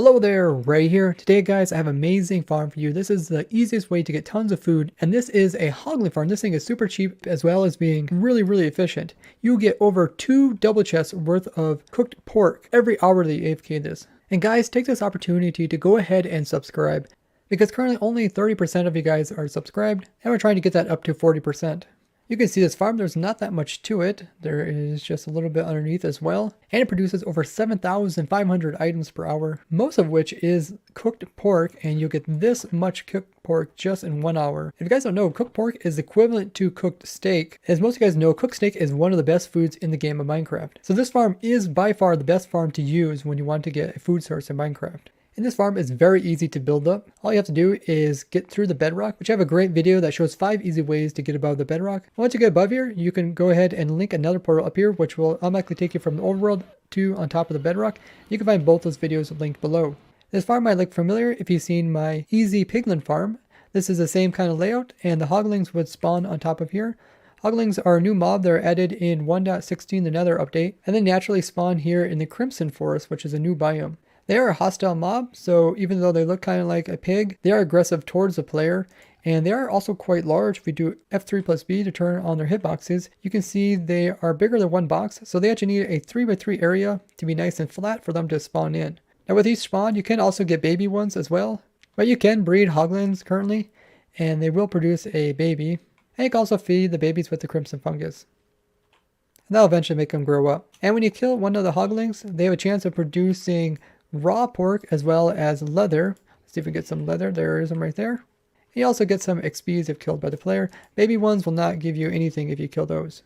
Hello there, Ray here. Today guys, I have an amazing farm for you. This is the easiest way to get tons of food, and this is a hogling farm. This thing is super cheap as well as being really efficient. You get over 2 double chests worth of cooked pork every hour that you AFK this. And guys, take this opportunity to go ahead and subscribe, because currently only 30% of you guys are subscribed, and we're trying to get that up to 40%. You can see this farm, there's not that much to it. There is just a little bit underneath as well. And it produces over 7,500 items per hour, most of which is cooked pork, and you'll get this much cooked pork just in 1 hour. If you guys don't know, cooked pork is equivalent to cooked steak. As most of you guys know, cooked steak is one of the best foods in the game of Minecraft. So this farm is by far the best farm to use when you want to get a food source in Minecraft. And this farm is very easy to build up. All you have to do is get through the bedrock, which I have a great video that shows 5 easy ways to get above the bedrock. Once you get above here, you can go ahead and link another portal up here, which will automatically take you from the overworld to on top of the bedrock. You can find both those videos linked below. This farm might look familiar if you've seen my easy piglin farm. This is the same kind of layout, and the hoglings would spawn on top of here. Hoglings are a new mob. They're added in 1.16, the Nether update, and they naturally spawn here in the Crimson Forest, which is a new biome. They are a hostile mob, so even though they look kind of like a pig, they are aggressive towards the player, and they are also quite large. If we do F3+B to turn on their hitboxes, you can see they are bigger than one box, so they actually need a 3x3 area to be nice and flat for them to spawn in. Now with each spawn, you can also get baby ones as well, but you can breed hoglins currently, and they will produce a baby, and you can also feed the babies with the crimson fungus. And that'll eventually make them grow up. And when you kill one of the hoglings, they have a chance of producing raw pork as well as leather. Let's see if we get some leather. There is some right there. You also get some XPs if killed by the player. Baby ones will not give you anything if you kill those.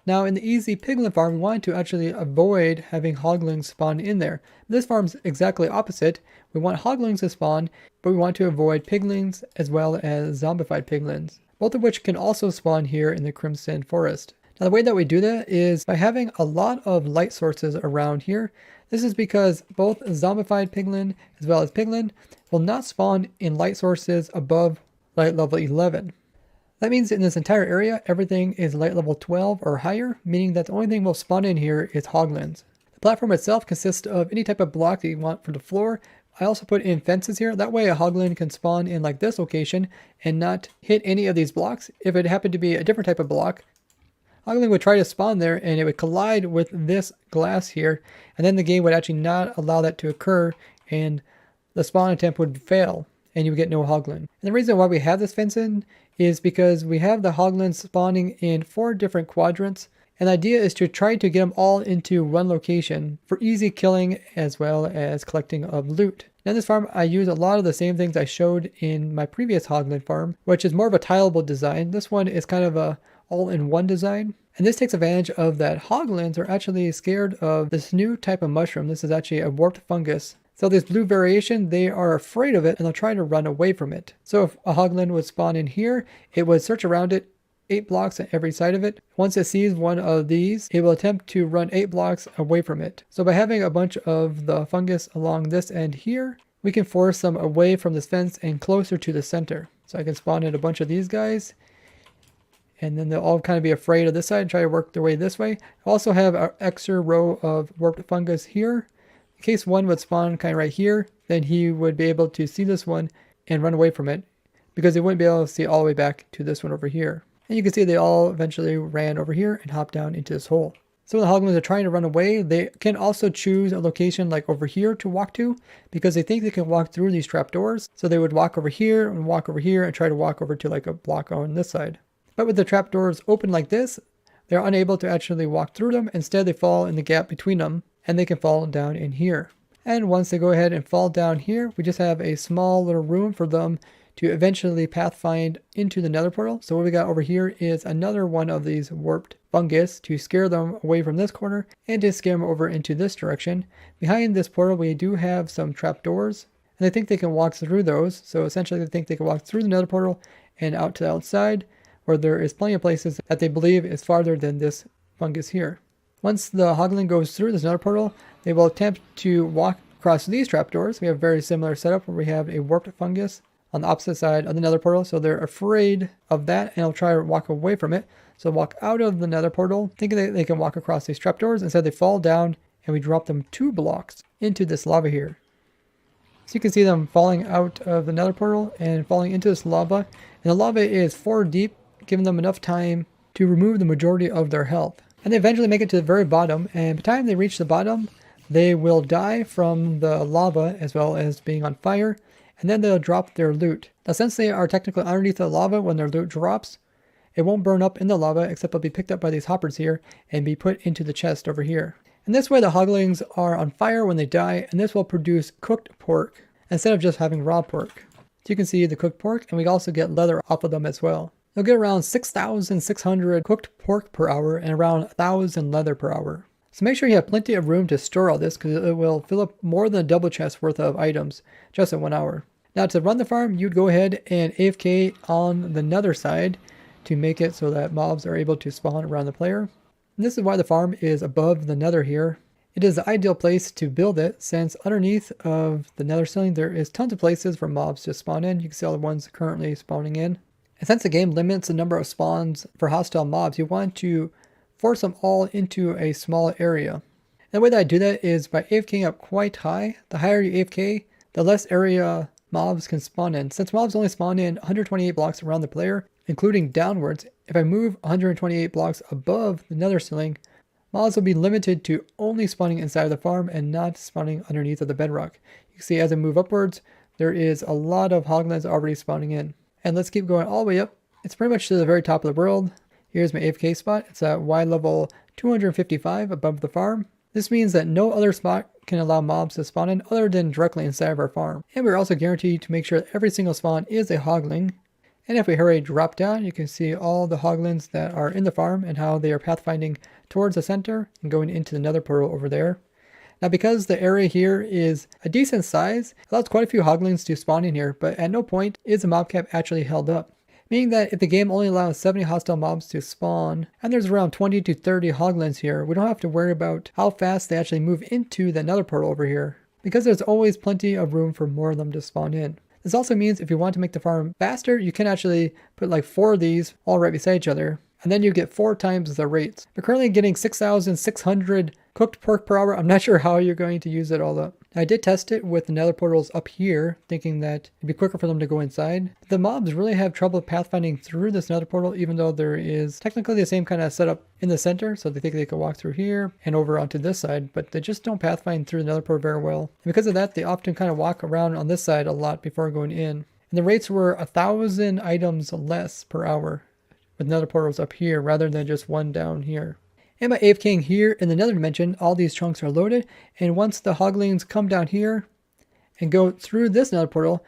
Now in the easy piglin farm, we want to actually avoid having hoglings spawn in there. This farm's exactly opposite. We want hoglings to spawn, but we want to avoid piglins as well as zombified piglins, both of which can also spawn here in the Crimson Forest. Now the way that we do that is by having a lot of light sources around here. This is because both zombified piglin as well as piglin will not spawn in light sources above light level 11. That means in this entire area, everything is light level 12 or higher, meaning that the only thing will spawn in here is hoglins. The platform itself consists of any type of block that you want for the floor. I also put in fences here. That way a hoglin can spawn in like this location and not hit any of these blocks. If it happened to be a different type of block, hoglin would try to spawn there and it would collide with this glass here, and then the game would actually not allow that to occur and the spawn attempt would fail and you would get no hoglin. And the reason why we have this fence in is because we have the hoglins spawning in 4 different quadrants, and the idea is to try to get them all into one location for easy killing as well as collecting of loot. Now in this farm I use a lot of the same things I showed in my previous hoglin farm, which is more of a tileable design. This one is kind of a all-in-one design, and this takes advantage of that hoglins are actually scared of this new type of mushroom. This is actually a warped fungus. So this blue variation, they are afraid of it and they'll try to run away from it. So if a hoglin would spawn in here, it would search around it 8 blocks on every side of it. Once it sees one of these, it will attempt to run 8 blocks away from it. So by having a bunch of the fungus along this end here, we can force them away from this fence and closer to the center. So I can spawn in a bunch of these guys, and then they'll all kind of be afraid of this side and try to work their way this way. I also have an extra row of warped fungus here. In case one would spawn kind of right here, then he would be able to see this one and run away from it, because he wouldn't be able to see all the way back to this one over here. And you can see they all eventually ran over here and hopped down into this hole. So when the hoglins are trying to run away, they can also choose a location like over here to walk to, because they think they can walk through these trapdoors. So they would walk over here and try to walk over to like a block on this side. But with the trapdoors open like this, they're unable to actually walk through them. Instead, they fall in the gap between them, and they can fall down in here. And once they go ahead and fall down here, we just have a small little room for them to eventually pathfind into the nether portal. So what we got over here is another one of these warped fungus to scare them away from this corner and to scare them over into this direction. Behind this portal, we do have some trapdoors, and they think they can walk through those. So essentially, they think they can walk through the nether portal and out to the outside, where there is plenty of places that they believe is farther than this fungus here. Once the hoglin goes through this nether portal, they will attempt to walk across these trapdoors. We have a very similar setup where we have a warped fungus on the opposite side of the nether portal, so they're afraid of that and they'll try to walk away from it. So walk out of the nether portal, thinking that they can walk across these trapdoors. Instead, they fall down and we drop them 2 blocks into this lava here. So you can see them falling out of the nether portal and falling into this lava. And the lava is 4 deep, giving them enough time to remove the majority of their health. And they eventually make it to the very bottom, and by the time they reach the bottom, they will die from the lava as well as being on fire, and then they'll drop their loot. Now since they are technically underneath the lava when their loot drops, it won't burn up in the lava, except it'll be picked up by these hoppers here and be put into the chest over here. And this way the hoglings are on fire when they die, and this will produce cooked pork instead of just having raw pork. So you can see the cooked pork, and we also get leather off of them as well. They'll get around 6,600 cooked pork per hour and around 1,000 leather per hour. So make sure you have plenty of room to store all this, because it will fill up more than a double chest worth of items just in 1 hour. Now to run the farm, you'd go ahead and AFK on the nether side to make it so that mobs are able to spawn around the player. And this is why the farm is above the nether here. It is the ideal place to build it, since underneath of the nether ceiling there is tons of places for mobs to spawn in. You can see all the ones currently spawning in. And since the game limits the number of spawns for hostile mobs, you want to force them all into a small area. And the way that I do that is by AFKing up quite high. The higher you AFK, the less area mobs can spawn in. Since mobs only spawn in 128 blocks around the player, including downwards, if I move 128 blocks above the nether ceiling, mobs will be limited to only spawning inside of the farm and not spawning underneath of the bedrock. You can see as I move upwards, there is a lot of hoglins already spawning in. And let's keep going all the way up. It's pretty much to the very top of the world. Here's my AFK spot. It's at Y level 255 above the farm. This means that no other spot can allow mobs to spawn in other than directly inside of our farm. And we're also guaranteed to make sure that every single spawn is a hogling. And if we hurry drop down, you can see all the hoglins that are in the farm and how they are pathfinding towards the center and going into the nether portal over there. Now because the area here is a decent size, it allows quite a few hoglins to spawn in here, but at no point is the mob cap actually held up. Meaning that if the game only allows 70 hostile mobs to spawn, and there's around 20 to 30 hoglins here, we don't have to worry about how fast they actually move into the nether portal over here, because there's always plenty of room for more of them to spawn in. This also means if you want to make the farm faster, you can actually put like 4 of these all right beside each other, and then you get 4 times the rates. We're currently getting 6,600 cooked pork per hour. I'm not sure how you're going to use it all up. I did test it with the nether portals up here, thinking that it'd be quicker for them to go inside. The mobs really have trouble pathfinding through this nether portal, even though there is technically the same kind of setup in the center, so they think they could walk through here and over onto this side, but they just don't pathfind through the nether portal very well. And because of that, they often kind of walk around on this side a lot before going in. And the rates were 1,000 items less per hour with nether portals up here rather than just one down here. And by AFKing here in the nether dimension, all these chunks are loaded, and once the hoglings come down here and go through this nether portal,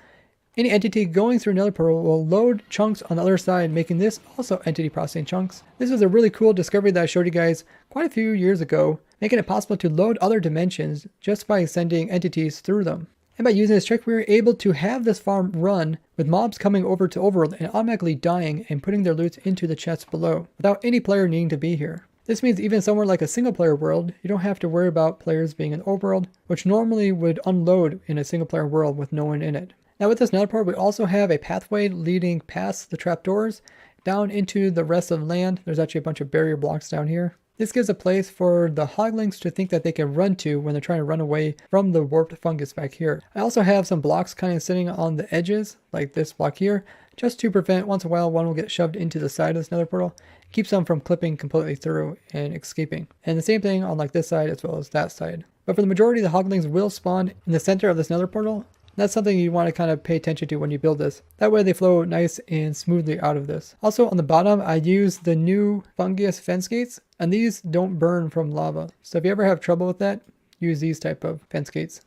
any entity going through another portal will load chunks on the other side, making this also entity processing chunks. This is a really cool discovery that I showed you guys quite a few years ago, making it possible to load other dimensions just by sending entities through them. And by using this trick, we were able to have this farm run with mobs coming over to Overworld and automatically dying and putting their loot into the chests below, without any player needing to be here. This means even somewhere like a single player world, you don't have to worry about players being in Overworld, which normally would unload in a single player world with no one in it. Now with this nether portal, we also have a pathway leading past the trapdoors down into the rest of the land. There's actually a bunch of barrier blocks down here. This gives a place for the hoglings to think that they can run to when they're trying to run away from the warped fungus back here. I also have some blocks kind of sitting on the edges, like this block here, just to prevent once in a while one will get shoved into the side of this nether portal. Keeps them from clipping completely through and escaping. And the same thing on like this side as well as that side. But for the majority, the hoglings will spawn in the center of this nether portal. That's something you want to kind of pay attention to when you build this. That way they flow nice and smoothly out of this. Also on the bottom, I use the new fungus fence gates, and these don't burn from lava. So if you ever have trouble with that, use these type of fence gates.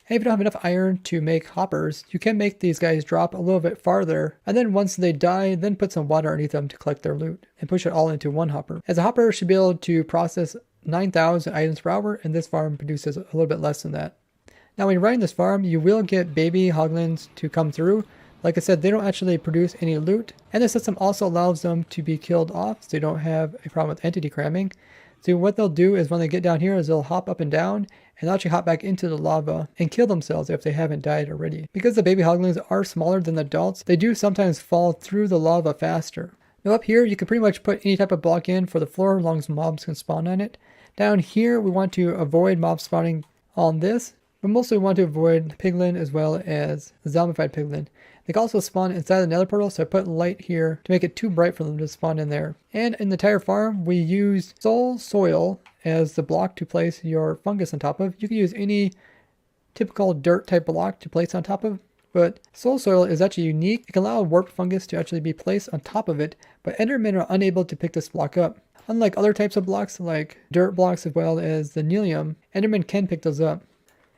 And if you don't have enough iron to make hoppers, you can make these guys drop a little bit farther, and then once they die, then put some water underneath them to collect their loot, and push it all into one hopper. As a hopper should be able to process 9,000 items per hour, and this farm produces a little bit less than that. Now when you're running this farm, you will get baby hoglins to come through. Like I said, they don't actually produce any loot, and the system also allows them to be killed off, so they don't have a problem with entity cramming. So what they'll do is when they get down here is they'll hop up and down and they'll actually hop back into the lava and kill themselves if they haven't died already. Because the baby hoglins are smaller than the adults, they do sometimes fall through the lava faster. Now up here, you can pretty much put any type of block in for the floor as long as mobs can spawn on it. Down here, we want to avoid mob spawning on this but mostly we want to avoid piglin as well as the zombified piglin. They can also spawn inside the nether portal, so I put light here to make it too bright for them to spawn in there. And in the entire farm, we use soul soil as the block to place your fungus on top of. You can use any typical dirt type block to place on top of, but soul soil is actually unique. It can allow warped fungus to actually be placed on top of it, but endermen are unable to pick this block up. Unlike other types of blocks like dirt blocks as well as the Nelium, endermen can pick those up.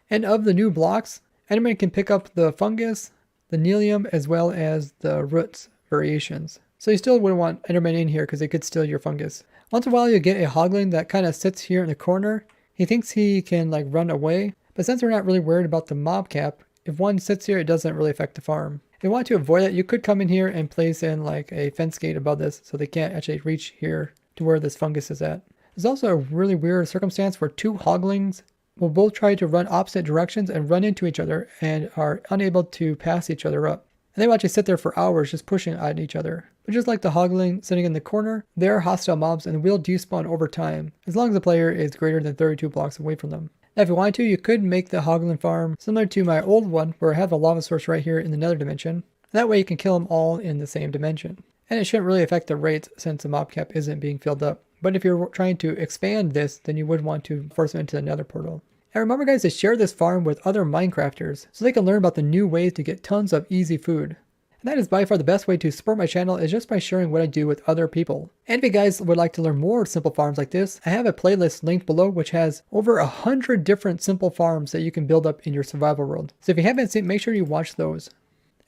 And of the new blocks, endermen can pick up the fungus, the Nelium, as well as the roots variations. So you still wouldn't want endermen in here because they could steal your fungus. Once in a while you get a hoglin that kind of sits here in the corner. He thinks he can like run away, but since we're not really worried about the mob cap, if one sits here, it doesn't really affect the farm. If you want to avoid that, you could come in here and place in like a fence gate above this so they can't actually reach here to where this fungus is at. There's also a really weird circumstance where two hoglings will both try to run opposite directions and run into each other and are unable to pass each other up. And they will actually sit there for hours just pushing at each other. But just like the hogling sitting in the corner, they are hostile mobs and will despawn over time, as long as the player is greater than 32 blocks away from them. Now if you wanted to, you could make the hoglin farm similar to my old one, where I have a lava source right here in the nether dimension. That way you can kill them all in the same dimension. And it shouldn't really affect the rates since the mob cap isn't being filled up. But if you're trying to expand this, then you would want to force them into the nether portal. And remember guys to share this farm with other Minecrafters so they can learn about the new ways to get tons of easy food. And that is by far the best way to support my channel, is just by sharing what I do with other people. And if you guys would like to learn more simple farms like this, I have a playlist linked below which has over 100 different simple farms that you can build up in your survival world. So if you haven't seen, make sure you watch those.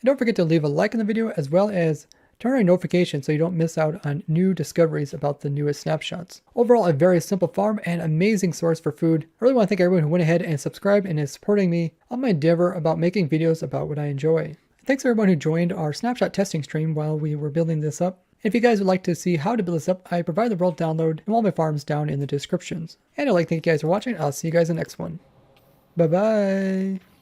And don't forget to leave a like in the video as well as turn on notifications so you don't miss out on new discoveries about the newest snapshots. Overall, a very simple farm and amazing source for food. I really want to thank everyone who went ahead and subscribed and is supporting me on my endeavor about making videos about what I enjoy. Thanks everyone who joined our snapshot testing stream while we were building this up. If you guys would like to see how to build this up, I provide the world download and all my farms down in the descriptions. And I'd like to thank you guys for watching. I'll see you guys in the next one. Bye bye.